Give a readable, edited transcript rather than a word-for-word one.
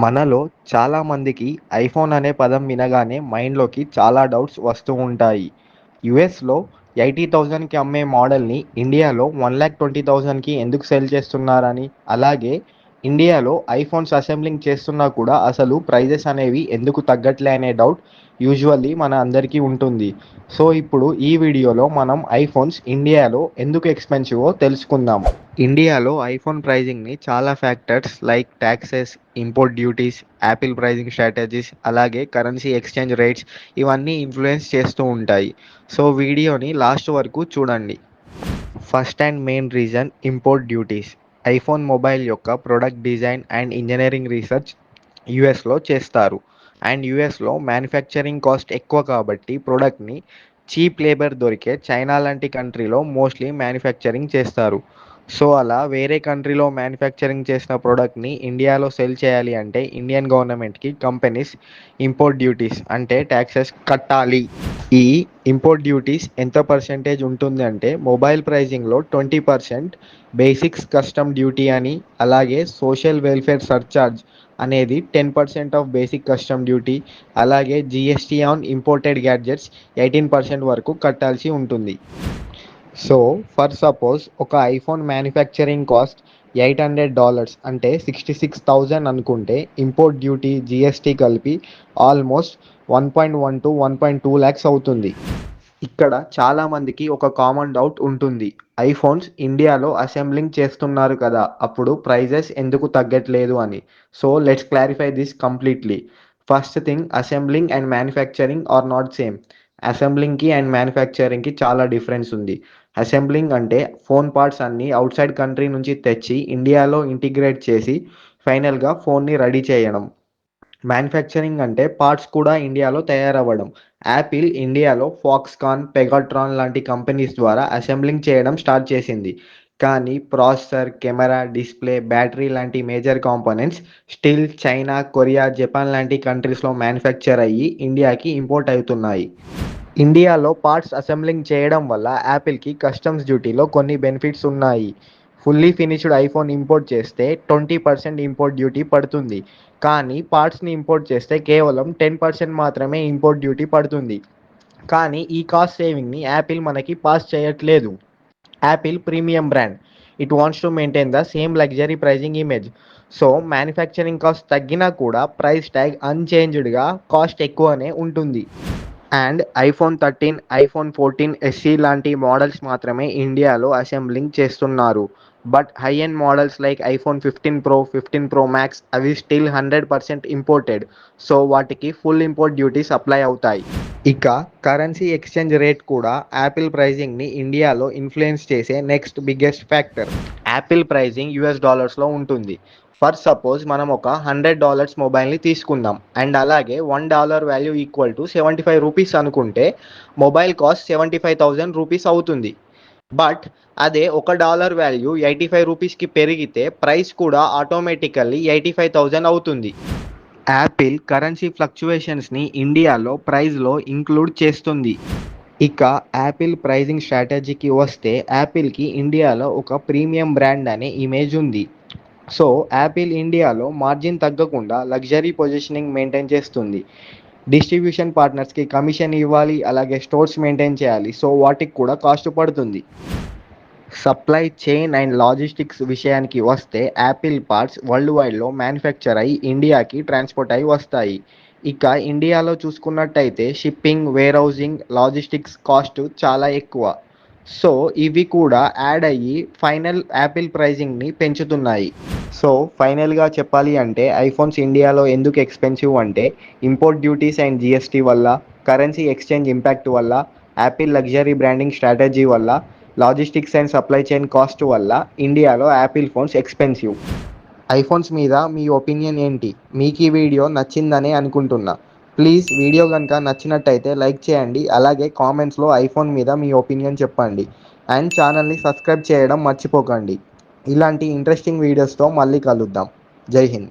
మనలో చాలామందికి ఐఫోన్ అనే పదం వినగానే మైండ్లోకి చాలా డౌట్స్ వస్తూ ఉంటాయి. యుఎస్లో 80,000కి అమ్మే మోడల్ని ఇండియాలో 1,20,000కి ఎందుకు సేల్ చేస్తున్నారని, అలాగే ఇండియాలో ఐఫోన్స్ అసెంబ్లింగ్ చేస్తున్నా కూడా అసలు ప్రైజెస్ అనేవి ఎందుకు తగ్గట్లే అనే డౌట్ యూజువల్లీ మన అందరికీ ఉంటుంది. సో ఇప్పుడు ఈ వీడియోలో మనం ఐఫోన్స్ ఇండియాలో ఎందుకు ఎక్స్పెన్సివో తెలుసుకుందాం. ఇండియాలో ఐఫోన్ ప్రైజింగ్ని చాలా factors like taxes, import duties, Apple pricing strategies, అలాగే కరెన్సీ ఎక్స్చేంజ్ రేట్స్ ఇవన్నీ ఇన్ఫ్లుయెన్స్ చేస్తూ ఉంటాయి. సో వీడియోని లాస్ట్ వరకు చూడండి. First and main reason import duties. IPhone mobile యొక్క product design and engineering research యుఎస్లో చేస్తారు. అండ్ యుఎస్లో మ్యానుఫ్యాక్చరింగ్ కాస్ట్ ఎక్కువ కాబట్టి ప్రొడక్ట్ని చీప్ లేబర్ దొరికే చైనా లాంటి కంట్రీలో మోస్ట్లీ మ్యానుఫ్యాక్చరింగ్ చేస్తారు. సో అలా వేరే కంట్రీలో మ్యానుఫ్యాక్చరింగ్ చేసిన ప్రోడక్ట్ని ఇండియాలో సెల్ చేయాలి అంటే ఇండియన్ గవర్నమెంట్కి కంపెనీస్ ఇంపోర్ట్ డ్యూటీస్ అంటే ట్యాక్సెస్ కట్టాలి. ఈ ఇంపోర్ట్ డ్యూటీస్ ఎంత పర్సెంటేజ్ ఉంటుంది అంటే మొబైల్ ప్రైజింగ్లో 20% బేసిక్స్ కస్టమ్ డ్యూటీ అని, అలాగే సోషల్ వెల్ఫేర్ సర్చార్జ్ అనేది 10% ఆఫ్ బేసిక్ కస్టమ్ డ్యూటీ, అలాగే జిఎస్టీ ఆన్ ఇంపోర్టెడ్ గ్యాడ్జెట్స్ 18% వరకు కట్టాల్సి ఉంటుంది. సో ఫర్ సపోజ్ ఒక ఐఫోన్ మ్యానుఫ్యాక్చరింగ్ కాస్ట్ $800 అంటే 66,000 అనుకుంటే ఇంపోర్ట్ డ్యూటీ జిఎస్టీ కలిపి ఆల్మోస్ట్ 1.1 to 1.2 lakhs అవుతుంది. ఇక్కడ చాలామందికి ఒక కామన్ డౌట్ ఉంటుంది. ఐఫోన్స్ ఇండియాలో అసెంబ్లింగ్ చేస్తున్నారు కదా, అప్పుడు ప్రైజెస్ ఎందుకు తగ్గట్లేదు అని. So let's clarify this completely. First thing, assembling and manufacturing are not same. అసెంబ్లింగ్కి అండ్ మ్యానుఫ్యాక్చరింగ్కి చాలా డిఫరెన్స్ ఉంది. అసెంబ్లింగ్ అంటే ఫోన్ పార్ట్స్ అన్నీ అవుట్ సైడ్ కంట్రీ నుంచి తెచ్చి ఇండియాలో ఇంటిగ్రేట్ చేసి ఫైనల్గా ఫోన్ని రెడీ చేయడం. మ్యానుఫ్యాక్చరింగ్ అంటే పార్ట్స్ కూడా ఇండియాలో తయారవ్వడం. యాపిల్ ఇండియాలో ఫాక్స్కాన్, పెగాట్రాన్ లాంటి కంపెనీస్ ద్వారా అసెంబ్లింగ్ చేయడం స్టార్ట్ చేసింది. కానీ ప్రాసెసర్, కెమెరా, డిస్ప్లే, బ్యాటరీ లాంటి major components still China, Korea, Japan లాంటి కంట్రీస్లో మ్యానుఫ్యాక్చర్ అయ్యి ఇండియాకి ఇంపోర్ట్ అవుతున్నాయి. ఇండియాలో పార్ట్స్ అసెంబ్లింగ్ చేయడం వల్ల యాపిల్కి కస్టమ్స్ డ్యూటీలో కొన్ని బెనిఫిట్స్ ఉన్నాయి. ఫుల్లీ ఫినిష్డ్ ఐఫోన్ ఇంపోర్ట్ చేస్తే 20% ఇంపోర్ట్ డ్యూటీ పడుతుంది. కానీ పార్ట్స్ని ఇంపోర్ట్ చేస్తే కేవలం 10% మాత్రమే ఇంపోర్ట్ డ్యూటీ పడుతుంది. కానీ ఈ కాస్ట్ సేవింగ్ని యాపిల్ మనకి పాస్ చేయట్లేదు. Apple premium brand. It wants to maintain the same luxury pricing image. So manufacturing cost తగ్గినా కూడా ప్రైస్ ట్యాగ్ అన్చేంజ్డ్గా కాస్ట్ ఎక్కువనే ఉంటుంది. అండ్ ఐఫోన్ 13, ఐఫోన్ 14 ఎస్సీ లాంటి మోడల్స్ మాత్రమే ఇండియాలో అసెంబ్లింగ్ చేస్తున్నారు. But high end models like iPhone 15 pro, 15 pro max అవి స్టిల్ 100% ఇంపోర్టెడ్. సో వాటికి ఫుల్ ఇంపోర్ట్ డ్యూటీస్ అప్లై అవుతాయి. ఇక కరెన్సీ ఎక్స్చేంజ్ రేట్ కూడా యాపిల్ ప్రైజింగ్ని ఇండియాలో ఇన్ఫ్లుయెన్స్ చేసే next biggest factor. Apple pricing US డాలర్స్లో ఉంటుంది. ఫర్ సపోజ్ మనం ఒక $100 మొబైల్ని తీసుకుందాం అండ్ అలాగే $1 వాల్యూ ఈక్వల్ టు 75 రూపీస్ అనుకుంటే మొబైల్ కాస్ట్ 75,000 రూపీస్ అవుతుంది. బట్ అదే $1 వాల్యూ 85 రూపీస్కి పెరిగితే ప్రైస్ కూడా ఆటోమేటికల్లీ 85,000 అవుతుంది. యాపిల్ కరెన్సీ ఫ్లక్చువేషన్స్ని ఇండియాలో ప్రైస్లో ఇంక్లూడ్ చేస్తుంది. ఇక యాపిల్ ప్రైజింగ్ స్ట్రాటజీకి వస్తే యాపిల్కి ఇండియాలో ఒక ప్రీమియం బ్రాండ్ అనే ఇమేజ్ ఉంది. సో యాపిల్ ఇండియాలో మార్జిన్ తగ్గకుండా లగ్జరీ పొజిషనింగ్ మెయింటైన్ చేస్తుంది. డిస్ట్రిబ్యూషన్ పార్ట్నర్స్కి కమిషన్ ఇవ్వాలి, అలాగే స్టోర్స్ మెయింటైన్ చేయాలి. సో వాటికి కూడా కాస్ట్ పడుతుంది. సప్లై చైన్ అండ్ లాజిస్టిక్స్ విషయానికి వస్తే యాపిల్ పార్ట్స్ వరల్డ్ వైడ్లో మ్యానుఫ్యాక్చర్ అయ్యి ఇండియాకి ట్రాన్స్పోర్ట్ అయి వస్తాయి. ఇక ఇండియాలో చూసుకున్నట్టయితే షిప్పింగ్, వేర్హౌసింగ్, లాజిస్టిక్స్ కాస్ట్ చాలా ఎక్కువ. సో ఇవి కూడా యాడ్ అయ్యి ఫైనల్ యాపిల్ ప్రైజింగ్ని పెంచుతున్నాయి. సో ఫైనల్గా చెప్పాలి అంటే ఐఫోన్స్ ఇండియాలో ఎందుకు ఎక్స్పెన్సివ్ అంటే ఇంపోర్ట్ డ్యూటీస్ అండ్ జిఎస్టీ వల్ల, కరెన్సీ ఎక్స్చేంజ్ ఇంపాక్ట్ వల్ల, యాపిల్ లగ్జరీ బ్రాండింగ్ స్ట్రాటజీ వల్ల, logistics and supply chain cost వల్ల ఇండియాలో యాపిల్ ఫోన్స్ ఎక్స్పెన్సివ్. ఐఫోన్స్ మీద మీ ఒపీనియన్ ఏంటి? మీకు ఈ వీడియో నచ్చిందనే అనుకుంటున్నా. ప్లీజ్ వీడియో కనుక నచ్చినట్టయితే లైక్ చేయండి, అలాగే కామెంట్స్లో ఐఫోన్ మీద మీ ఒపీనియన్ చెప్పండి. అండ్ ఛానల్ని సబ్స్క్రైబ్ చేయడం మర్చిపోకండి. ఇలాంటి ఇంట్రెస్టింగ్ వీడియోస్తో మళ్ళీ కలుద్దాం. జై హింద్.